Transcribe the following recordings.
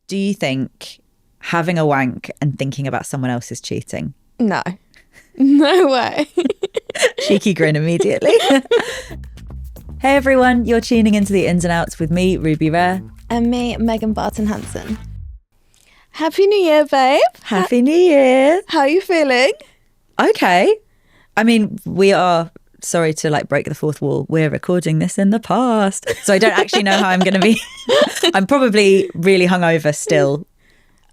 Do you think having a wank and thinking about someone else is cheating? No. No way. Cheeky grin immediately. Hey everyone, you're tuning into the Ins and Outs with me, Ruby Rare. And me, Megan Barton Hanson. Happy New Year, babe. Happy New Year. How are you feeling? Okay. I mean, we are, sorry to like break the fourth wall, we're recording this in the past. So I don't actually know how I'm going to be. I'm probably really hungover still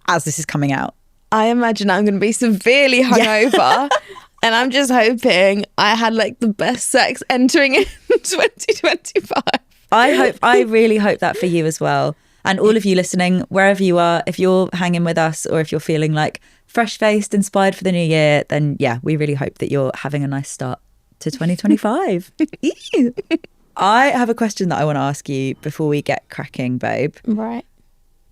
as this is coming out. I imagine I'm going to be severely hungover. And I'm just hoping I had like the best sex entering in 2025. I really hope that for you as well. And all of you listening, wherever you are, if you're hanging with us or if you're feeling like fresh-faced, inspired for the new year, then yeah, we really hope that you're having a nice start to 2025. I have a question that I want to ask you before we get cracking, babe. Right.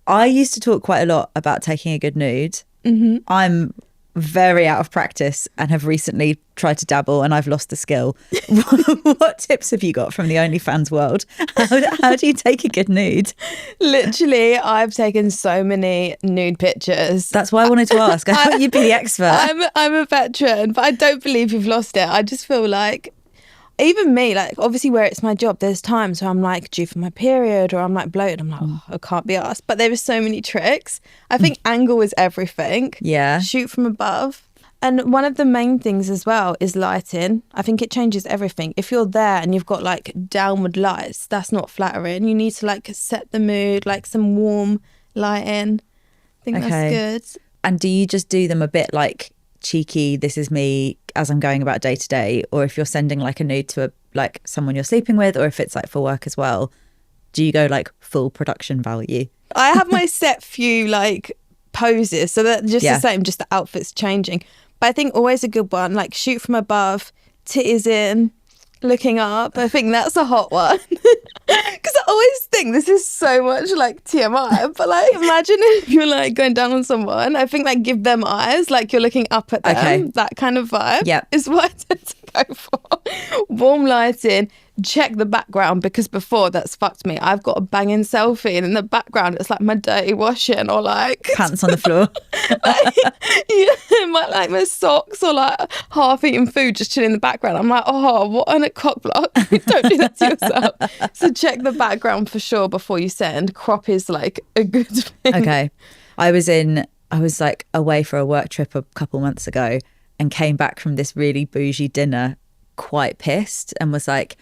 I used to talk quite a lot about taking a good nude. Mm-hmm. I'm very out of practice and have recently tried to dabble and I've lost the skill. What tips have you got from the OnlyFans world? How do you take a good nude? Literally, I've taken so many nude pictures. That's why I wanted to ask. I thought you'd be the expert. I'm a veteran, but I don't believe you've lost it. I just feel like, even me, like obviously where it's my job, there's times where I'm like due for my period or I'm like bloated. I'm like, oh, I can't be asked. But there are so many tricks. I think angle is everything. Yeah. Shoot from above. And one of the main things as well is lighting. I think it changes everything. If you're there and you've got like downward lights, that's not flattering. You need to like set the mood, like some warm lighting. I think that's good. And do you just do them a bit like cheeky, this is me as I'm going about day to day, or if you're sending like a nude to like someone you're sleeping with, or if it's like for work as well, do you go like full production value? I have my set few like poses, so that just the same, just the outfit's changing. But I think always a good one, like shoot from above, titties in, looking up. I think that's a hot one. Because I always think this is so much like TMI, but like imagine if you're like going down on someone, I think like give them eyes, like you're looking up at them, that kind of vibe is what I tend to go for. Warm lighting, check the background, because before that's fucked me. I've got a banging selfie and in the background it's like my dirty washing or like pants on the floor. my socks or like half eaten food just chilling in the background. I'm like, oh, what a cock block. Don't do that to yourself. So check the background for sure before you send. Crop is like a good thing. Okay. I was like away for a work trip a couple months ago and came back from this really bougie dinner quite pissed and was like,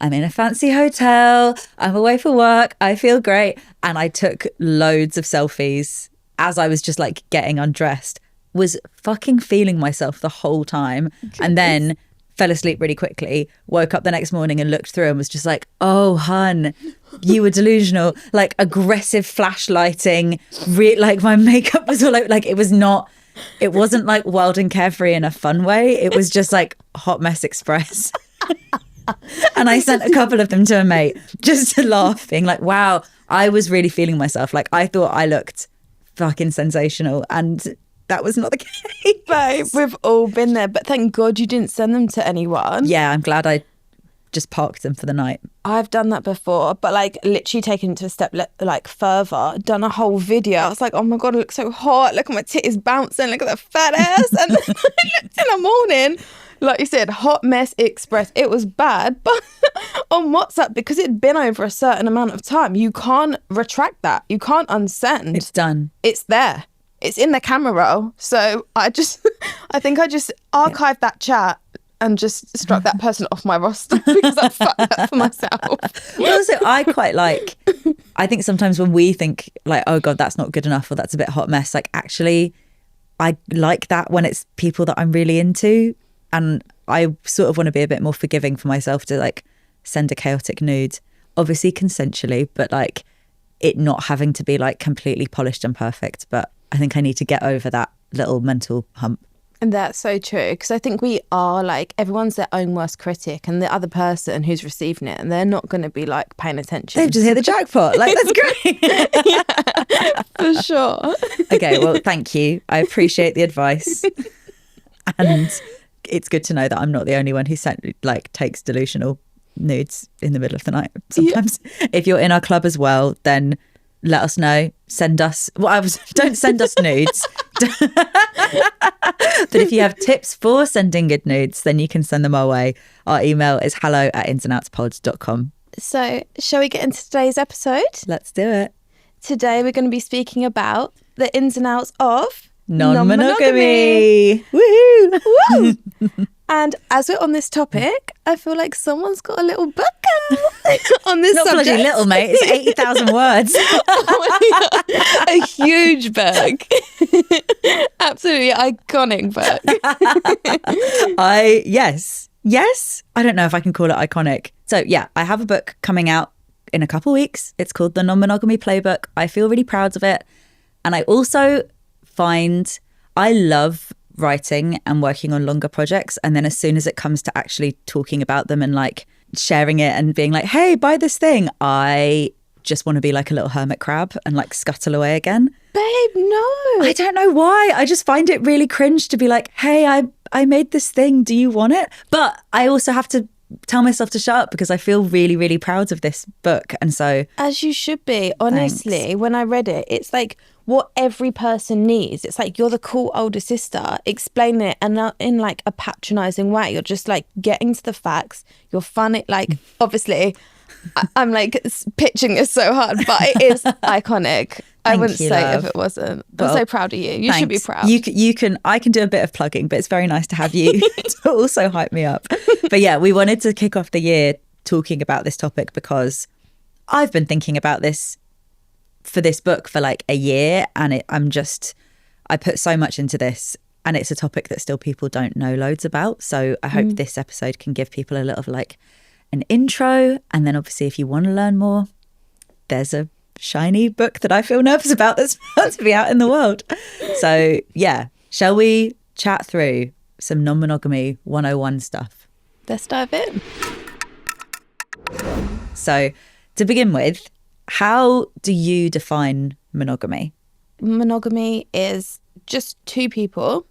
I'm in a fancy hotel, I'm away for work, I feel great. And I took loads of selfies as I was just like getting undressed, was fucking feeling myself the whole time. Goodness. And then fell asleep really quickly, woke up the next morning and looked through and was just like, oh, hun, you were delusional. Like aggressive flashlighting, like my makeup was all like it wasn't like wild and carefree in a fun way. It was just like Hot Mess Express. And I sent a couple of them to a mate just to laugh, being like, wow, I was really feeling myself. Like I thought I looked fucking sensational and that was not the case. Babe, we've all been there, but thank God you didn't send them to anyone. Yeah, I'm glad I just parked them for the night. I've done that before, but like literally taken it to a step like further, done a whole video. I was like, oh my God, I look so hot. Look at my titties bouncing. Look at the fat ass. And then I looked in the morning, like you said, Hot Mess Express. It was bad, but on WhatsApp, because it'd been over a certain amount of time, you can't retract that. You can't unsend. It's done. It's there. It's in the camera roll. So I think I just archived that chat and just struck that person off my roster because I fucked that for myself. Well, also, I think sometimes when we think like, oh God, that's not good enough or that's a bit hot mess, like actually I like that when it's people that I'm really into. And I sort of want to be a bit more forgiving for myself to like send a chaotic nude, obviously consensually, but like it not having to be like completely polished and perfect. But I think I need to get over that little mental hump. And that's so true, because I think we are like, everyone's their own worst critic, and the other person who's receiving it, and they're not going to be like paying attention. They've just hit the jackpot. Like, that's great. Yeah, for sure. Okay, well, thank you. I appreciate the advice. And it's good to know that I'm not the only one who takes delusional nudes in the middle of the night. Sometimes if you're in our club as well, then let us know. Send us, don't send us nudes. But if you have tips for sending good nudes, then you can send them our way. Our email is hello@insandoutspod.com. So, shall we get into today's episode? Let's do it. Today, we're going to be speaking about the ins and outs of non-monogamy. Woohoo! Woo! And as we're on this topic, I feel like someone's got a little book out on this Not subject. bloody little, mate. It's 80,000 words. A huge book. Absolutely iconic book. Yes. I don't know if I can call it iconic. So yeah, I have a book coming out in a couple weeks. It's called the Non-Monogamy Playbook. I feel really proud of it. And I also find I love writing and working on longer projects. And then as soon as it comes to actually talking about them and like sharing it and being like, hey, buy this thing, I just want to be like a little hermit crab and like scuttle away again. Babe, no. I don't know why. I just find it really cringe to be like, hey, I made this thing. Do you want it? But I also have to tell myself to shut up because I feel really, really proud of this book. And so... As you should be. Honestly, thanks. When I read it, it's like what every person needs. It's like you're the cool older sister explaining it and not in like a patronising way. You're just like getting to the facts. You're funny. Like, obviously... I'm like pitching this so hard, but it is iconic. I wouldn't say love. If it wasn't. Well, I'm so proud of you. You should be proud. You can. I can do a bit of plugging, but it's very nice to have you to also hype me up. But yeah, we wanted to kick off the year talking about this topic because I've been thinking about this for this book for like a year, and I put so much into this, and it's a topic that still people don't know loads about. So I hope this episode can give people a little like an intro, and then obviously if you want to learn more, there's a shiny book that I feel nervous about that's about to be out in the world. So yeah, shall we chat through some non-monogamy 101 stuff? Let's dive in. So to begin with, how do you define monogamy? Monogamy is just two people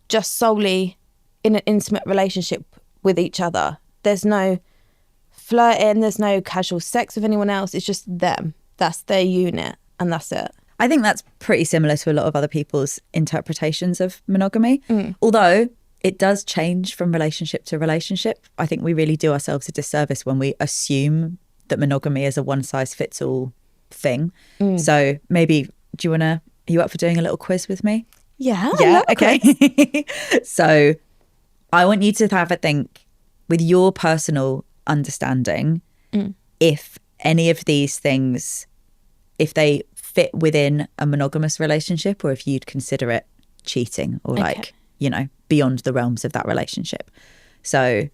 just solely in an intimate relationship with each other. There's no flirting, there's no casual sex with anyone else. It's just them. That's their unit and that's it. I think that's pretty similar to a lot of other people's interpretations of monogamy. Although it does change from relationship to relationship. I think we really do ourselves a disservice when we assume that monogamy is a one-size-fits-all thing. So maybe, are you up for doing a little quiz with me? Yeah. Yeah, okay. So I want you to have a think with your personal understanding, if any of these things, if they fit within a monogamous relationship or if you'd consider it cheating or like, beyond the realms of that relationship. So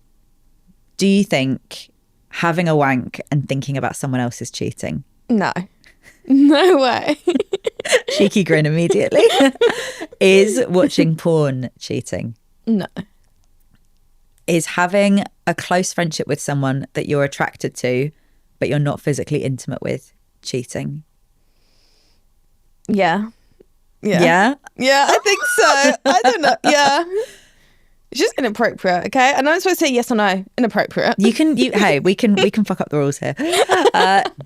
do you think having a wank and thinking about someone else is cheating? No. No way. Cheeky grin immediately. Is watching porn cheating? No. Is having a close friendship with someone that you're attracted to, but you're not physically intimate with, cheating? Yeah. Yeah? Yeah, I think so. I don't know. Yeah. It's just inappropriate, okay? And I'm supposed to say yes or no. Inappropriate. Hey, we can fuck up the rules here.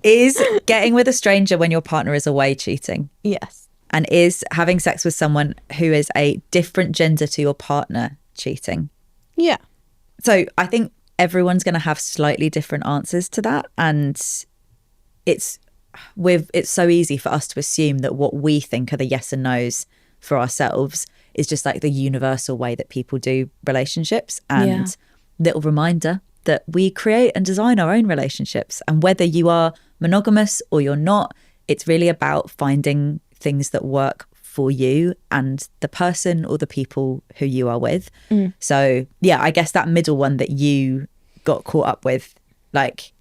Is getting with a stranger when your partner is away cheating? Yes. And is having sex with someone who is a different gender to your partner cheating? Yeah. So I think everyone's going to have slightly different answers to that. And it's so easy for us to assume that what we think are the yes and no's for ourselves is just like the universal way that people do relationships. And little reminder that we create and design our own relationships. And whether you are monogamous or you're not, it's really about finding things that work for you and the person or the people who you are with. So yeah, I guess that middle one that you got caught up with, like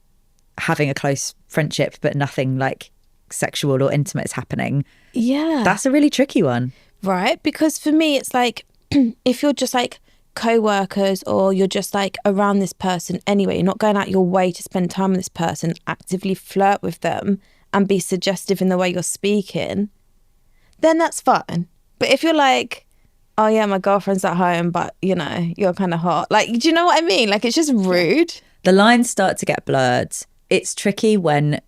having a close friendship but nothing like sexual or intimate is happening. Yeah. That's a really tricky one. Right? Because for me, it's like if you're just like co-workers or you're just like around this person anyway, you're not going out your way to spend time with this person, actively flirt with them and be suggestive in the way you're speaking, then that's fine. But if you're like, oh yeah, my girlfriend's at home, but you're kind of hot. Like, do you know what I mean? Like, it's just rude. The lines start to get blurred. It's tricky when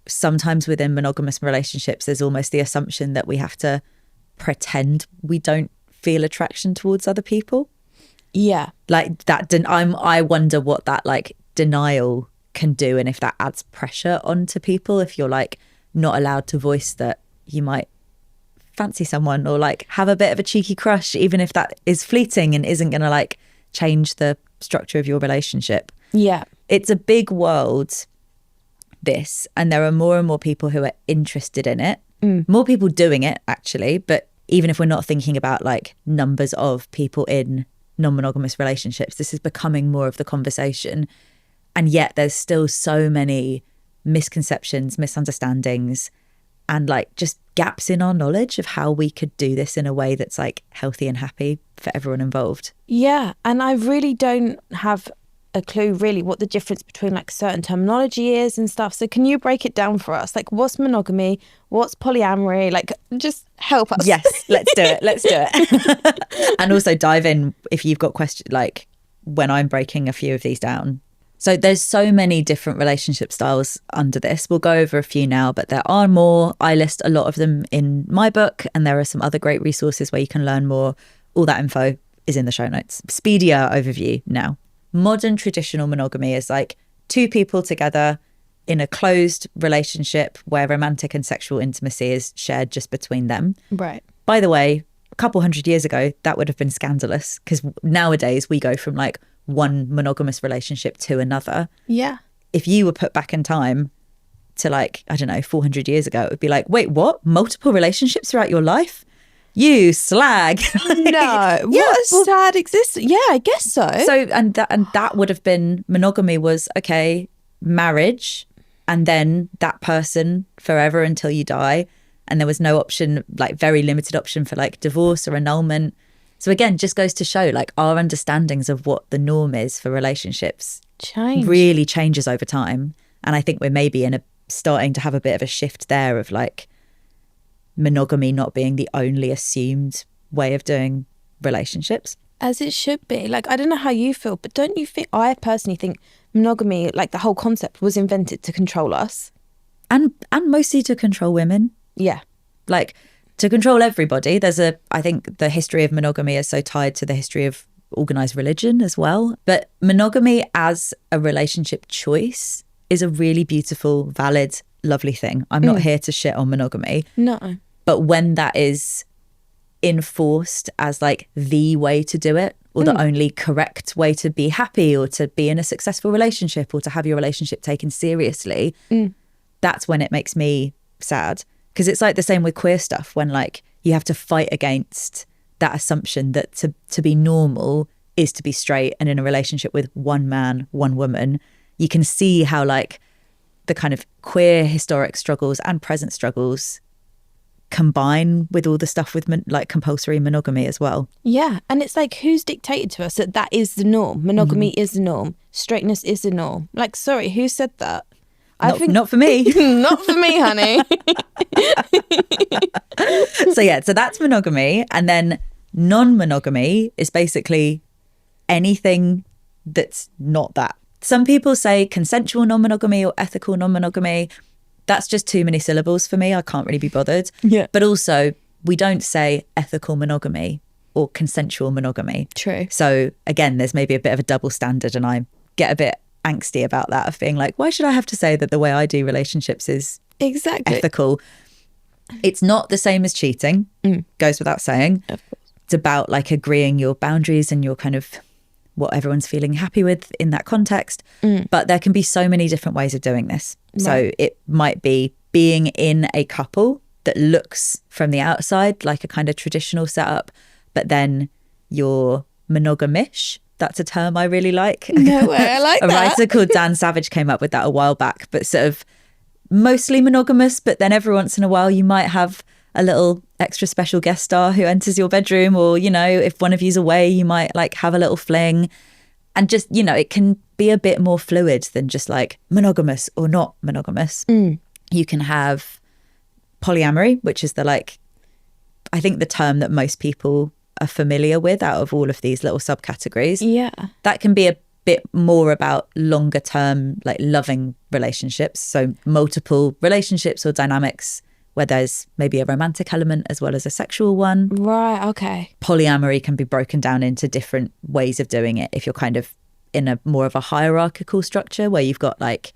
sometimes within monogamous relationships, there's almost the assumption that we have to pretend we don't feel attraction towards other people. Yeah. Like that, I wonder what that like denial can do, and if that adds pressure onto people, if you're like not allowed to voice that you might fancy someone or like have a bit of a cheeky crush, even if that is fleeting and isn't going to like change the structure of your relationship. Yeah. It's a big world, this, and there are more and more people who are interested in it. More people doing it, actually. But even if we're not thinking about like numbers of people in non-monogamous relationships, this is becoming more of the conversation. And yet there's still so many misconceptions, misunderstandings, and like just gaps in our knowledge of how we could do this in a way that's like healthy and happy for everyone involved. Yeah. And I really don't have a clue really what the difference between like certain terminology is and stuff. So can you break it down for us? Like, what's monogamy? What's polyamory? Like, just help us. Yes, let's do it. And also dive in if you've got questions, like when I'm breaking a few of these down. So there's so many different relationship styles under this. We'll go over a few now, but there are more. I list a lot of them in my book, and there are some other great resources where you can learn more. All that info is in the show notes. Speedier overview now. Modern traditional monogamy is like two people together in a closed relationship where romantic and sexual intimacy is shared just between them. Right. By the way, a couple hundred years ago, that would have been scandalous, because nowadays we go from like one monogamous relationship to another. Yeah. If you were put back in time to like, I don't know, 400 years ago, it would be like, wait, what? Multiple relationships throughout your life? You slag. No. What a sad existence. Yeah, I guess so. So, and that would have been, monogamy was, okay, marriage, and then that person forever until you die. And there was no option, like very limited option for like divorce or annulment. So again, just goes to show like our understandings of what the norm is for relationships really changes over time. And I think we're maybe starting to have a bit of a shift there of like monogamy not being the only assumed way of doing relationships. As it should be. Like, I don't know how you feel, but don't you think, I personally think monogamy, like the whole concept was invented to control us. And mostly to control women. Yeah. Like to control everybody. I think the history of monogamy is so tied to the history of organized religion as well. But monogamy as a relationship choice is a really beautiful, valid, lovely thing. I'm not here to shit on monogamy. No. But when that is enforced as like the way to do it, or the only correct way to be happy or to be in a successful relationship or to have your relationship taken seriously, that's when it makes me sad. Because it's like the same with queer stuff, when like you have to fight against that assumption that to be normal is to be straight and in a relationship with one man, one woman. You can see how like the kind of queer historic struggles and present struggles combine with all the stuff with like compulsory monogamy as well. Yeah. And it's like, who's dictated to us that that is the norm? Monogamy is the norm. Straightness is the norm. Like, sorry, who said that? Not for me. Not for me, honey. So that's monogamy. And then non-monogamy is basically anything that's not that. Some people say consensual non-monogamy or ethical non-monogamy. That's just too many syllables for me. I can't really be bothered. Yeah. But also, we don't say ethical monogamy or consensual monogamy. True. So again, there's maybe a bit of a double standard, and I get a bit angsty about that, of being like, why should I have to say that the way I do relationships is exactly ethical? It's not the same as cheating, goes without saying. Of course. It's about like agreeing your boundaries and your kind of what everyone's feeling happy with in that context. But there can be so many different ways of doing this. Right. So it might be being in a couple that looks from the outside like a kind of traditional setup, but then you're monogamish. That's a term I really like. No way, I like that. A writer called Dan Savage came up with that a while back, but sort of mostly monogamous, but then every once in a while you might have a little extra special guest star who enters your bedroom, or, you know, if one of you's away, you might like have a little fling. And just, you know, it can be a bit more fluid than just like monogamous or not monogamous. You can have polyamory, which is I think the term that most people are familiar with out of all of these little subcategories. Yeah. That can be a bit more about longer term, like loving relationships. So multiple relationships or dynamics where there's maybe a romantic element as well as a sexual one. Right, okay. Polyamory can be broken down into different ways of doing it if you're kind of in a more of a hierarchical structure where you've got like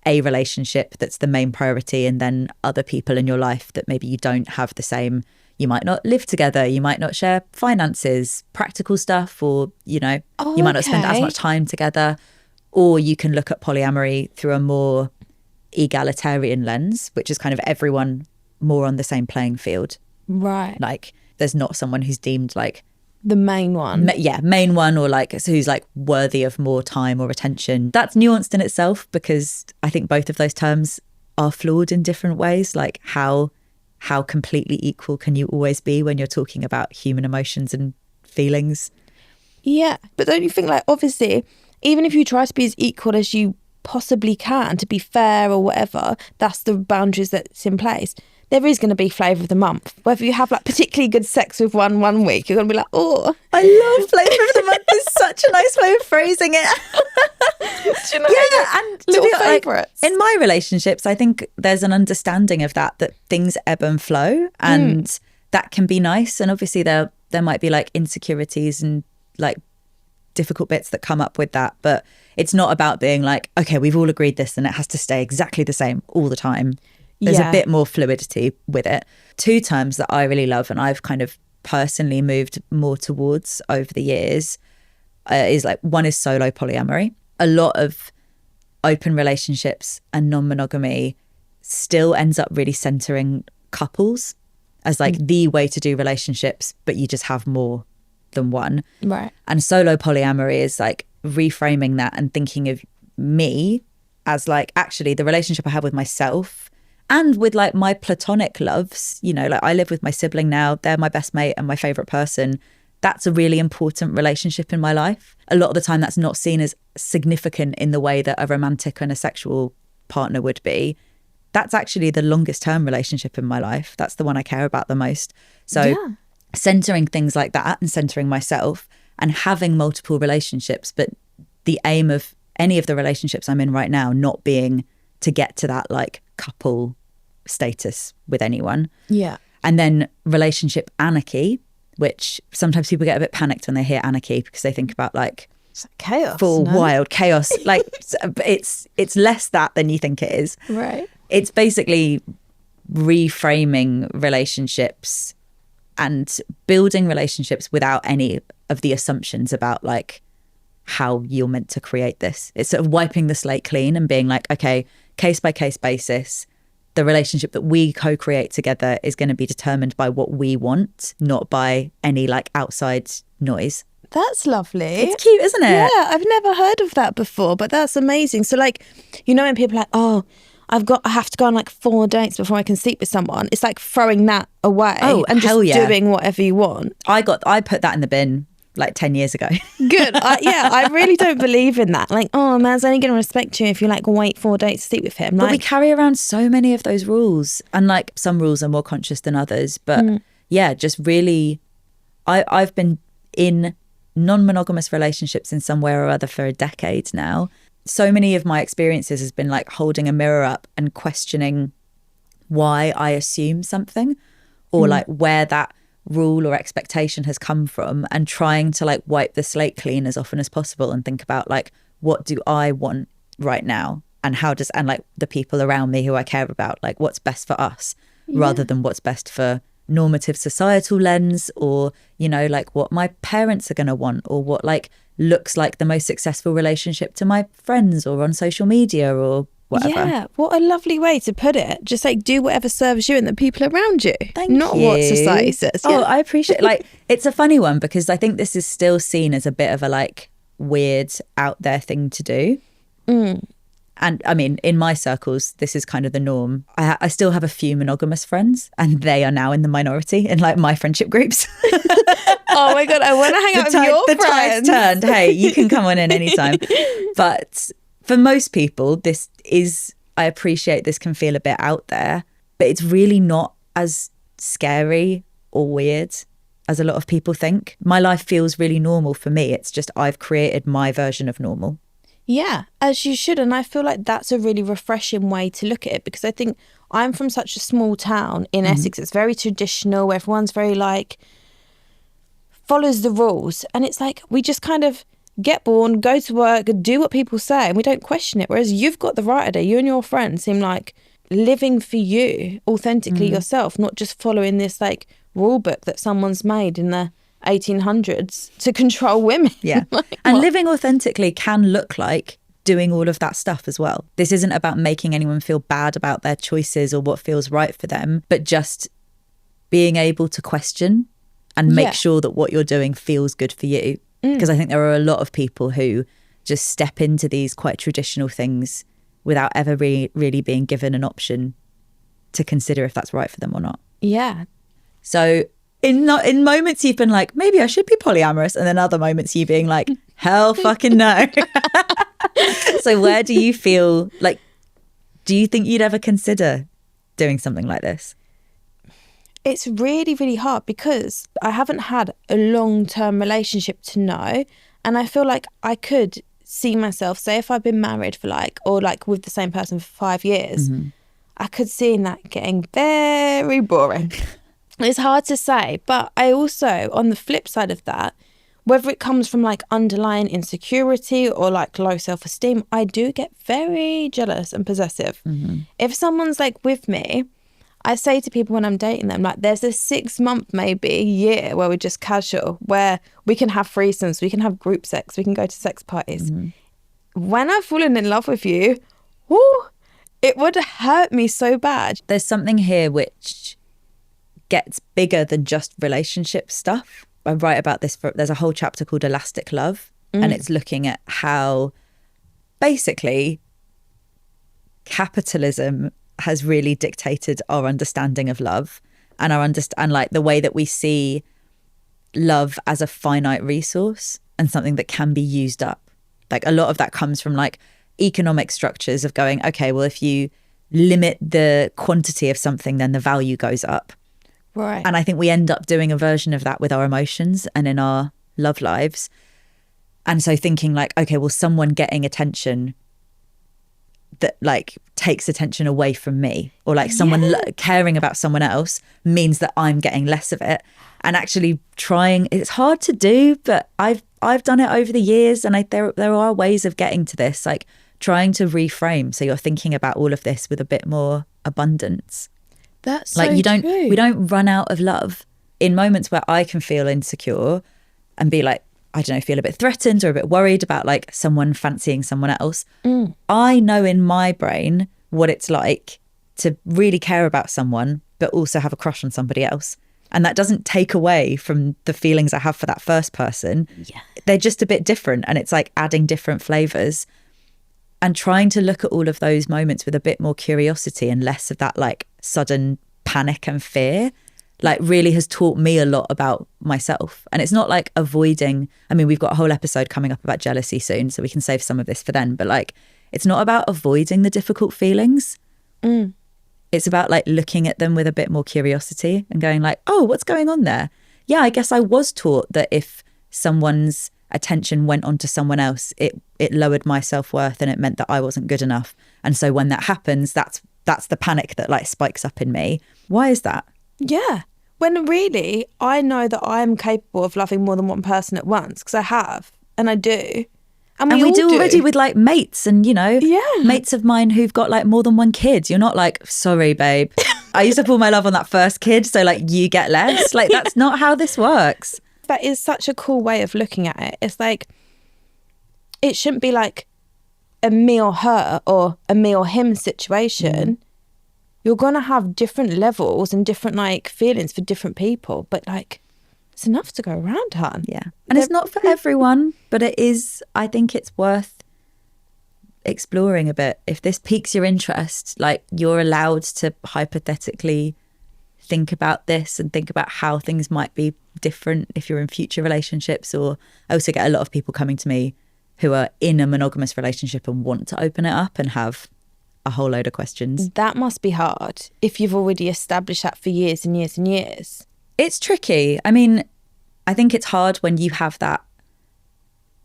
a relationship that's the main priority and then other people in your life that maybe you don't have the same. You might not live together, you might not share finances, practical stuff, or, you know, you might not spend as much time together. Or you can look at polyamory through a more egalitarian lens, which is kind of everyone more on the same playing field. Right. Like there's not someone who's deemed like the main one. Main one, or like who's like worthy of more time or attention. That's nuanced in itself because I think both of those terms are flawed in different ways. Like how completely equal can you always be when you're talking about human emotions and feelings? Yeah, but don't you think, like, obviously, even if you try to be as equal as you possibly can, to be fair or whatever, that's the boundaries that's in place. There is going to be flavour of the month. Whether you have like particularly good sex with one week, you're going to be like, oh. I love flavour of the month. It's such a nice way of phrasing it. Do you know, yeah, and to little be favourites. Like, in my relationships, I think there's an understanding of that things ebb and flow, and that can be nice. And obviously there might be like insecurities and like difficult bits that come up with that, but it's not about being like, okay, we've all agreed this and it has to stay exactly the same all the time. There's a bit more fluidity with it. Two terms that I really love and I've kind of personally moved more towards over the years is like, one is solo polyamory. A lot of open relationships and non-monogamy still ends up really centering couples as like the way to do relationships, but you just have more than one. Right. And solo polyamory is like reframing that and thinking of me as like actually the relationship I have with myself and with like my platonic loves. You know, like I live with my sibling now, they're my best mate and my favorite person. That's a really important relationship in my life. A lot of the time that's not seen as significant in the way that a romantic and a sexual partner would be. That's actually the longest term relationship in my life. That's the one I care about the most. So centering things like that and centering myself and having multiple relationships, but the aim of any of the relationships I'm in right now not being to get to that like couple status with anyone. Yeah. And then relationship anarchy, which sometimes people get a bit panicked when they hear anarchy because they think about like it's like chaos, full wild chaos. Like it's less that than you think it is. Right. It's basically reframing relationships and building relationships without any of the assumptions about like how you're meant to create this. It's sort of wiping the slate clean and being like, okay, case by case basis, the relationship that we co-create together is going to be determined by what we want, not by any like outside noise. That's lovely. It's cute, isn't it? Yeah, I've never heard of that before, but that's amazing. So like, you know, when people are like, oh, I have to go on like 4 dates before I can sleep with someone. It's like throwing that away and just doing whatever you want. I put that in the bin like 10 years ago. Good. I really don't believe in that. Like, oh, a man's only going to respect you if you like wait 4 dates to sleep with him. But we carry around so many of those rules, and like some rules are more conscious than others. But yeah, just really, I've been in non-monogamous relationships in some way or other for a decade now. So many of my experiences has been like holding a mirror up and questioning why I assume something or like where that rule or expectation has come from, and trying to like wipe the slate clean as often as possible and think about like, what do I want right now, and and like the people around me who I care about, like what's best for us rather than what's best for normative societal lens, or, you know, like what my parents are going to want, or what like looks like the most successful relationship to my friends or on social media or whatever. Yeah, what a lovely way to put it. Just like do whatever serves you and the people around you. Not what society says. Oh, I appreciate like it's a funny one because I think this is still seen as a bit of a like weird out there thing to do. And I mean, in my circles, this is kind of the norm. I still have a few monogamous friends, and they are now in the minority in like my friendship groups. Oh my God, I want to hang out with your the friends. tide's turned. Hey, you can come on in anytime. But for most people, I appreciate this can feel a bit out there, but it's really not as scary or weird as a lot of people think. My life feels really normal for me. It's just I've created my version of normal. Yeah, as you should. And I feel like that's a really refreshing way to look at it, because I think I'm from such a small town in Essex. It's very traditional. Everyone's very like, follows the rules. And it's like, we just kind of get born, go to work, do what people say, and we don't question it. Whereas you've got the right idea. You and your friends seem like living for you, authentically yourself, not just following this like rule book that someone's made in the 1800s to control women. Yeah. Like, and what? living authentically can look like doing all of that stuff as well. This isn't about making anyone feel bad about their choices or what feels right for them, but just being able to question and make sure that what you're doing feels good for you. Because I think there are a lot of people who just step into these quite traditional things without ever really being given an option to consider if that's right for them or not. Yeah. So in moments you've been like, maybe I should be polyamorous, and then other moments you being like, hell fucking no. So where do you feel like, do you think you'd ever consider doing something like this? It's really, really hard because I haven't had a long-term relationship to know. And I feel like I could see myself, say if I've been married for like, or like with the same person for 5 years, I could see that getting very boring. It's hard to say. But I also, on the flip side of that, whether it comes from like underlying insecurity or like low self-esteem, I do get very jealous and possessive. If someone's like with me, I say to people when I'm dating them, like, there's a 6 month, maybe a year where we're just casual, where we can have threesomes, we can have group sex, we can go to sex parties. When I've fallen in love with you, whoo, it would hurt me so bad. There's something here which gets bigger than just relationship stuff. I write about this, there's a whole chapter called Elastic Love, and it's looking at how basically capitalism has really dictated our understanding of love and like the way that we see love as a finite resource and something that can be used up. Like a lot of that comes from like economic structures of going, okay, well, if you limit the quantity of something, then the value goes up. Right. And I think we end up doing a version of that with our emotions and in our love lives. And so thinking like, okay, well, someone getting attention that like takes attention away from me, or like someone caring about someone else means that I'm getting less of it. And actually trying, it's hard to do, but I've done it over the years, and there are ways of getting to this, like trying to reframe so you're thinking about all of this with a bit more abundance. That's like so you don't true. We don't run out of love in moments where I can feel insecure and be like, I don't know, feel a bit threatened or a bit worried about like someone fancying someone else. I know in my brain what it's like to really care about someone, but also have a crush on somebody else. And that doesn't take away from the feelings I have for that first person. Yeah. They're just a bit different, and it's like adding different flavors and trying to look at all of those moments with a bit more curiosity and less of that like sudden panic and fear. Like really has taught me a lot about myself. And it's not like avoiding, I mean, we've got a whole episode coming up about jealousy soon, so we can save some of this for then, but like it's not about avoiding the difficult feelings. It's about like looking at them with a bit more curiosity and going like, oh, what's going on there? Yeah, I guess I was taught that if someone's attention went on to someone else, it lowered my self-worth and it meant that I wasn't good enough. And so when that happens, that's the panic that like spikes up in me. Why is that? Yeah. When really, I know that I'm capable of loving more than one person at once, because I have, and I do. And we all do already with like mates and, you know, mates of mine who've got like more than one kid. You're not like, sorry, babe, I used to pull my love on that first kid, so like you get less. Like that's not how this works. That is such a cool way of looking at it. It's like, it shouldn't be like a me or her or a me or him situation. You're going to have different levels and different like feelings for different people, but like it's enough to go around, hon. Yeah. And it's not for everyone, but it is, I think it's worth exploring a bit. If this piques your interest, like you're allowed to hypothetically think about this and think about how things might be different if you're in future relationships. Or I also get a lot of people coming to me who are in a monogamous relationship and want to open it up and have a whole load of questions. That must be hard if you've already established that for years and years and years. It's tricky. I mean, I think it's hard when you have that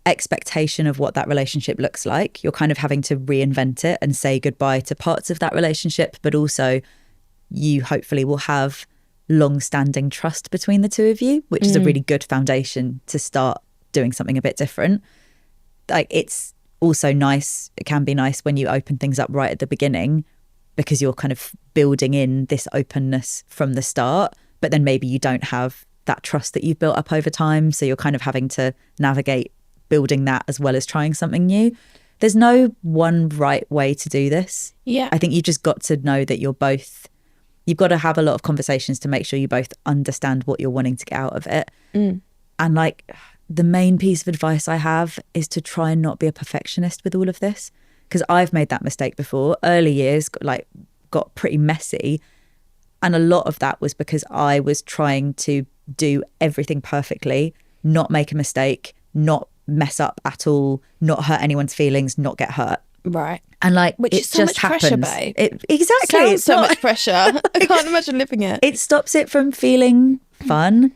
expectation of what that relationship looks like. You're kind of having to reinvent it and say goodbye to parts of that relationship, but also you hopefully will have long-standing trust between the two of you, which is a really good foundation to start doing something a bit different. Like, it's also nice, it can be nice when you open things up right at the beginning, because you're kind of building in this openness from the start, but then maybe you don't have that trust that you've built up over time, so you're kind of having to navigate building that as well as trying something new. There's no one right way to do this. Yeah. I think you've just got to know that you've got to have a lot of conversations to make sure you both understand what you're wanting to get out of it. And like, the main piece of advice I have is to try and not be a perfectionist with all of this, because I've made that mistake before. Early years got pretty messy, and a lot of that was because I was trying to do everything perfectly, not make a mistake, not mess up at all, not hurt anyone's feelings, not get hurt. Right. And like, which it is so just much happens. pressure, babe. Exactly. Sounds It's so not- much pressure. I can't imagine living it. It stops it from feeling fun,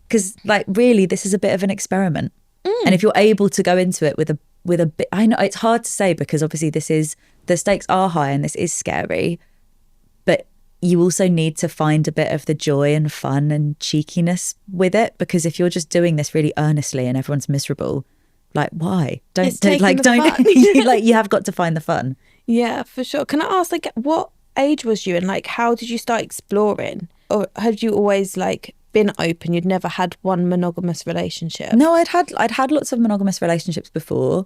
because like, really, this is a bit of an experiment. And if you're able to go into it with a bit, I know it's hard to say, because obviously the stakes are high and this is scary, but you also need to find a bit of the joy and fun and cheekiness with it, because if you're just doing this really earnestly and everyone's miserable, like, why? Don't you have got to find the fun. Yeah, for sure. Can I ask, like, what age was you, and like, how did you start exploring? Or had you always like been open? You'd never had one monogamous relationship? No, I'd had lots of monogamous relationships before.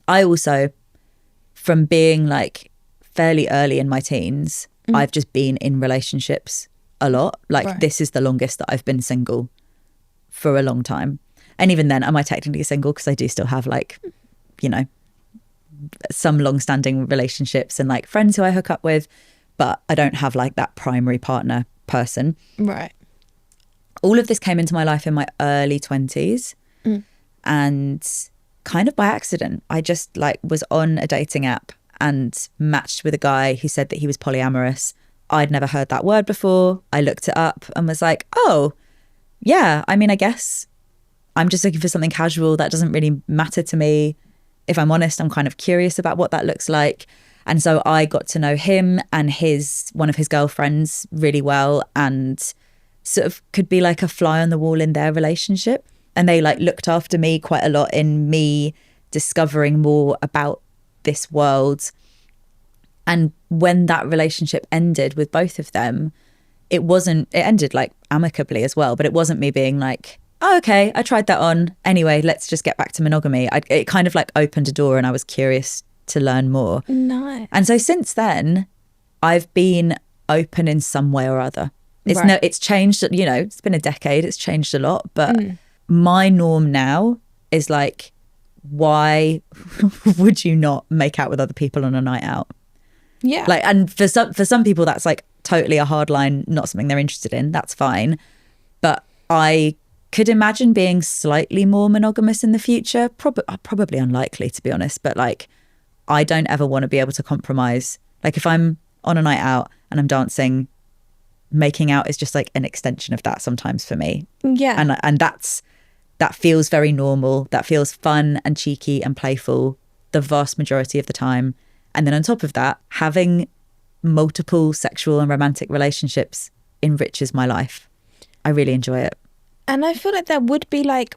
I also, from being like fairly early in my teens, I've just been in relationships a lot. Like, Right. This is the longest that I've been single for a long time. And even then, am I technically single? Because I do still have like, you know, some long-standing relationships and like friends who I hook up with, but I don't have like that primary partner person. Right. All of this came into my life in my early 20s, and kind of by accident. I just like was on a dating app and matched with a guy who said that he was polyamorous. I'd never heard that word before. I looked it up and was like, oh yeah, I mean, I guess I'm just looking for something casual. That doesn't really matter to me. If I'm honest, I'm kind of curious about what that looks like. And so I got to know him and one of his girlfriends really well, and sort of could be like a fly on the wall in their relationship. And they like looked after me quite a lot in me discovering more about this world. And when that relationship ended with both of them, it ended like amicably as well, but it wasn't me being like, oh, okay, I tried that on. Anyway, let's just get back to monogamy. It kind of like opened a door, and I was curious to learn more. Nice. And so since then, I've been open in some way or other. It's changed, you know, it's been a decade, it's changed a lot, but my norm now is like, why would you not make out with other people on a night out? Yeah. Like, and for some people that's like totally a hard line, not something they're interested in. That's fine. But I could imagine being slightly more monogamous in the future. Probably unlikely, to be honest. But like, I don't ever want to be able to compromise. Like, if I'm on a night out and I'm dancing, making out is just like an extension of that sometimes for me. Yeah. And that feels very normal. That feels fun and cheeky and playful the vast majority of the time. And then on top of that, having multiple sexual and romantic relationships enriches my life. I really enjoy it. And I feel like that would be like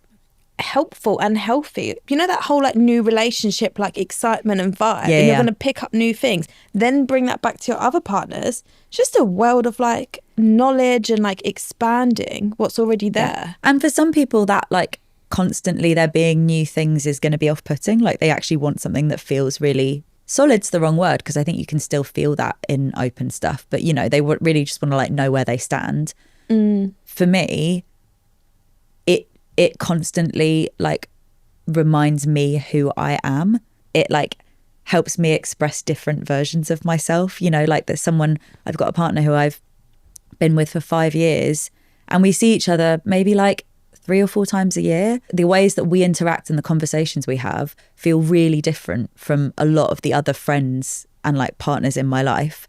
helpful and healthy. You know, that whole like new relationship, like excitement and vibe. Yeah, and you're yeah. going to pick up new things, then bring that back to your other partners. It's just a world of like knowledge and like expanding what's already there. And for some people, that like constantly there being new things is going to be off-putting. Like, they actually want something that feels really solid's the wrong word, because I think you can still feel that in open stuff. But, you know, they would really just want to like know where they stand. For me, it constantly like reminds me who I am. It like helps me express different versions of myself. You know, like I've got a partner who I've been with for 5 years, and we see each other maybe like 3 or 4 times a year. The ways that we interact and the conversations we have feel really different from a lot of the other friends and like partners in my life.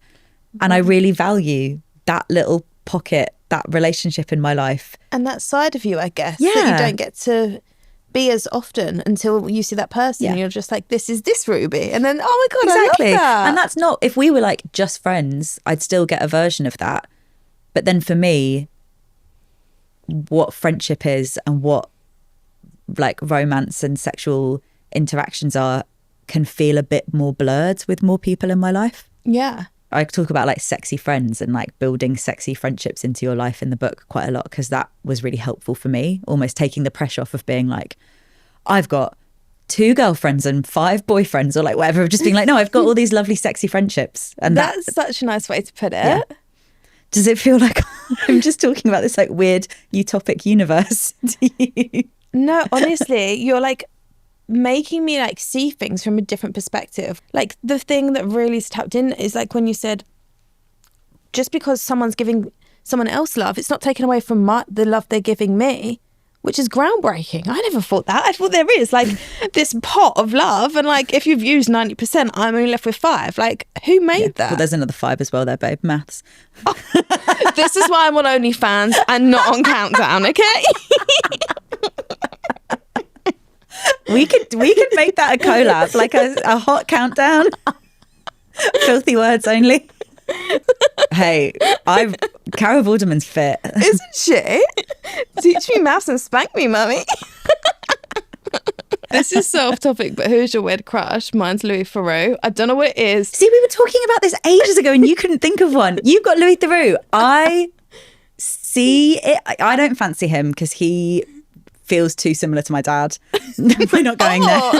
And I really value that little pocket that relationship in my life. And that side of you, I guess, Yeah. that you don't get to be as often until you see that person. Yeah. You're just like, this is this Ruby. And then, oh my God, Exactly. I love that. And that's not, if we were like just friends, I'd still get a version of that. But then for me, what friendship is and what like romance and sexual interactions are can feel a bit more blurred with more people in my life. Yeah. I talk about like sexy friends and like building sexy friendships into your life in the book quite a lot, because that was really helpful for me, almost taking the pressure off of being like, I've got 2 girlfriends and 5 boyfriends or like whatever, just being like, no, I've got all these lovely sexy friendships. And that's such a nice way to put it. Yeah. Does it feel like I'm just talking about this like weird utopic universe to you? No, honestly, you're like making me like see things from a different perspective. Like the thing that really tapped in is like when you said, just because someone's giving someone else love, it's not taken away from the love they're giving me, which is groundbreaking. I never thought that. I thought there is like this pot of love, and like if you've used 90%, I'm only left with 5. Like who made that? Well, there's another 5 as well there, babe. Maths. Oh, this is why I'm on OnlyFans and not on Countdown, okay? We could make that a collab, like a hot countdown. Filthy words only. Hey, Carol Vorderman's fit. Isn't she? Teach me maths and spank me, mummy. This is so off topic, but who's your weird crush? Mine's Louis Theroux. I don't know what it is. See, we were talking about this ages ago and you couldn't think of one. You've got Louis Theroux. I see it. I don't fancy him because he feels too similar to my dad. We're not going there.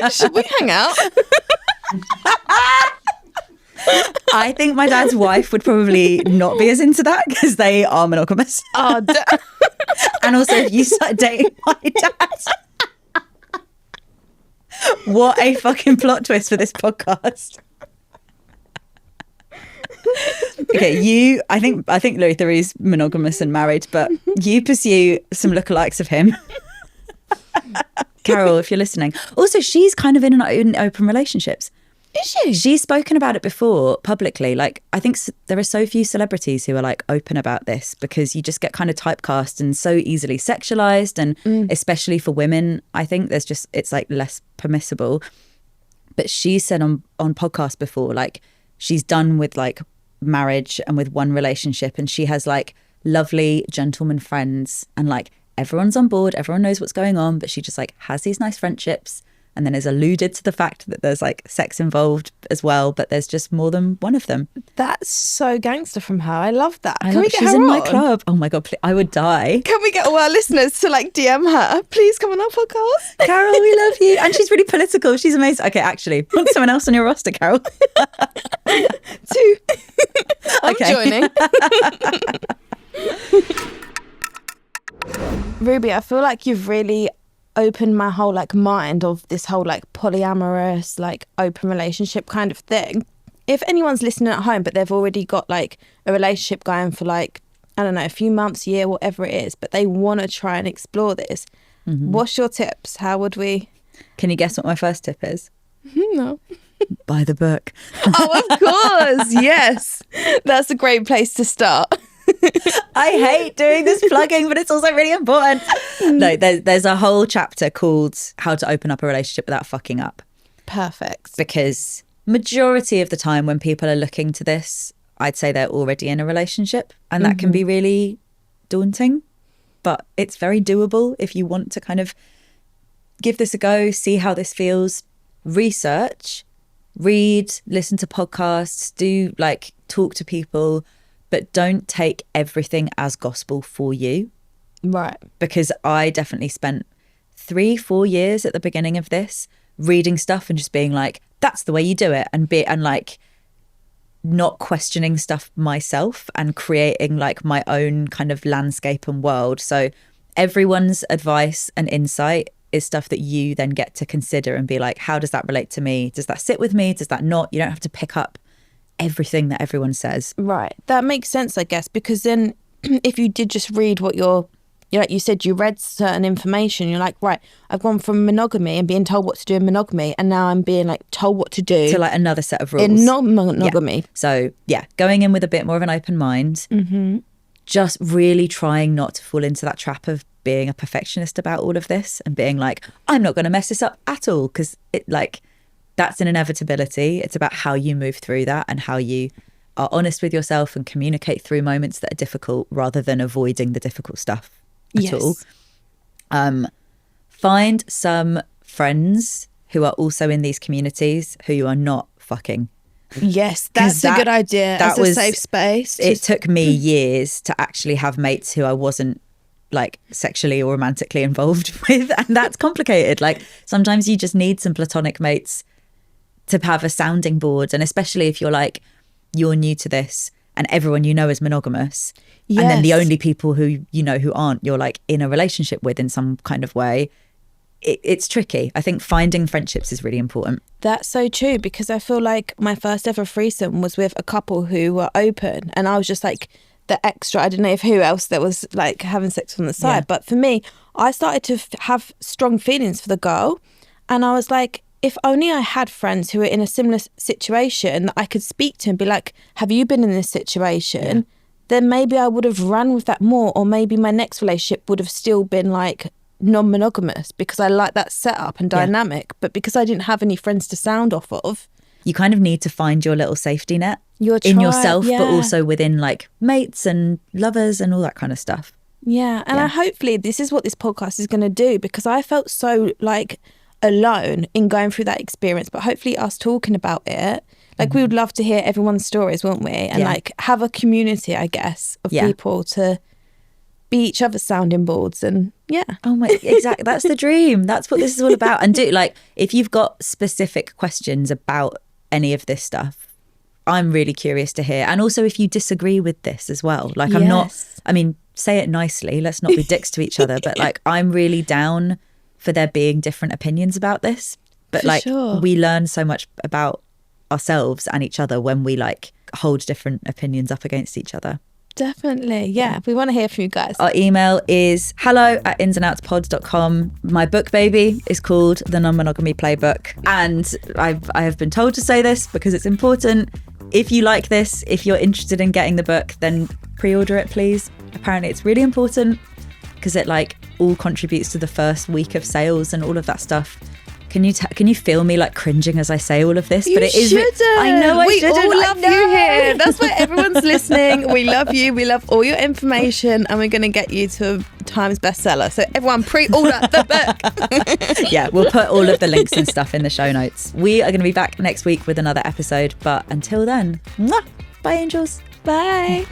Should we hang out? I think my dad's wife would probably not be as into that because they are monogamous. Oh, and also, if you start dating my dad, what a fucking plot twist for this podcast. Okay, I think Louis Theroux's monogamous and married, but you pursue some lookalikes of him. Carol, if you're listening. Also, she's kind of in open relationships. Is she? She's spoken about it before publicly. Like, I think there are so few celebrities who are like open about this because you just get kind of typecast and so easily sexualized, and especially for women, I think it's like less permissible. But she said on podcasts before, like she's done with like marriage and with one relationship, and she has like lovely gentleman friends, and like everyone's on board, everyone knows what's going on, but she just like has these nice friendships and then is alluded to the fact that there's like sex involved as well, but there's just more than one of them. That's so gangster from her. I love that. She's in my club. Oh my God, I would die. Can we get all our listeners to like DM her? Please come on our podcast. Carol, we love you. And she's really political. She's amazing. Okay, actually, want someone else on your roster, Carol? 2. I'm joining. Ruby, I feel like you've really opened my whole like mind of this whole like polyamorous, like open relationship kind of thing. If anyone's listening at home, but they've already got like a relationship going for like, I don't know, a few months, year, whatever it is, but they want to try and explore this, what's your tips? How would we? Can you guess what my first tip is? No. Buy the book. Oh, of course. Yes. That's a great place to start. I hate doing this plugging, but it's also really important. No, there's a whole chapter called How to Open Up a Relationship Without Fucking Up. Perfect. Because majority of the time when people are looking to this, I'd say they're already in a relationship, and that can be really daunting, but it's very doable if you want to kind of give this a go, see how this feels, research, read, listen to podcasts, do like talk to people, but don't take everything as gospel for you. Right. Because I definitely spent 3-4 years at the beginning of this reading stuff and just being like, that's the way you do it, and like not questioning stuff myself and creating like my own kind of landscape and world. So everyone's advice and insight is stuff that you then get to consider and be like, how does that relate to me? Does that sit with me? Does that not? You don't have to pick up everything that everyone says. Right. That makes sense, I guess, because then if you did just read what your like you said, you read certain information. You're like, right, I've gone from monogamy and being told what to do in monogamy, and now I'm being like told what to do. So like another set of rules. In non-monogamy. Yeah. So yeah, going in with a bit more of an open mind, just really trying not to fall into that trap of being a perfectionist about all of this and being like, I'm not going to mess this up at all, because it like that's an inevitability. It's about how you move through that and how you are honest with yourself and communicate through moments that are difficult rather than avoiding the difficult stuff at all. Find some friends who are also in these communities who you are not fucking. Yes, that's a good idea. That was a safe space. It took me years to actually have mates who I wasn't like sexually or romantically involved with, and that's complicated. Like sometimes you just need some platonic mates to have a sounding board, and especially if you're new to this and everyone you know is monogamous, and then the only people who you know who aren't, you're like in a relationship with in some kind of way. It's tricky. I think finding friendships is really important. That's so true, because I feel like my first ever threesome was with a couple who were open, and I was just like the extra. I didn't know if who else that was like having sex on the side, but for me, I started to have strong feelings for the girl, and I was like, if only I had friends who were in a similar situation that I could speak to and be like, have you been in this situation? Yeah. Then maybe I would have run with that more, or maybe my next relationship would have still been like non-monogamous, because I like that setup and dynamic. But because I didn't have any friends to sound off of, you kind of need to find your little safety net in yourself, but also within like mates and lovers and all that kind of stuff. Yeah, and I hopefully this is what this podcast is going to do, because I felt so like alone in going through that experience, but hopefully us talking about it, like we would love to hear everyone's stories, wouldn't we? And like have a community, I guess, of people to be each other's sounding boards. And oh my, exactly, that's the dream. That's what this is all about. And do like, if you've got specific questions about any of this stuff, I'm really curious to hear. And also if you disagree with this as well, like I mean, say it nicely, let's not be dicks to each other, but like I'm really down for there being different opinions about this, but we learn so much about ourselves and each other when we like hold different opinions up against each other. Definitely. Yeah. We want to hear from you guys. Our email is hello@insandoutspod.com. My book baby is called The Non-Monogamy Playbook, and I have been told to say this because it's important. If you like this, if you're interested in getting the book, then pre-order it, please. Apparently it's really important because it like all contributes to the first week of sales and all of that stuff. Can you feel me like cringing as I say all of this? But it is. I know I shouldn't. We all love you here. That's why everyone's listening. We love you. We love all your information, and we're going to get you to Times bestseller. So everyone pre-order the book. Yeah, we'll put all of the links and stuff in the show notes. We are going to be back next week with another episode. But until then, bye, angels. Bye.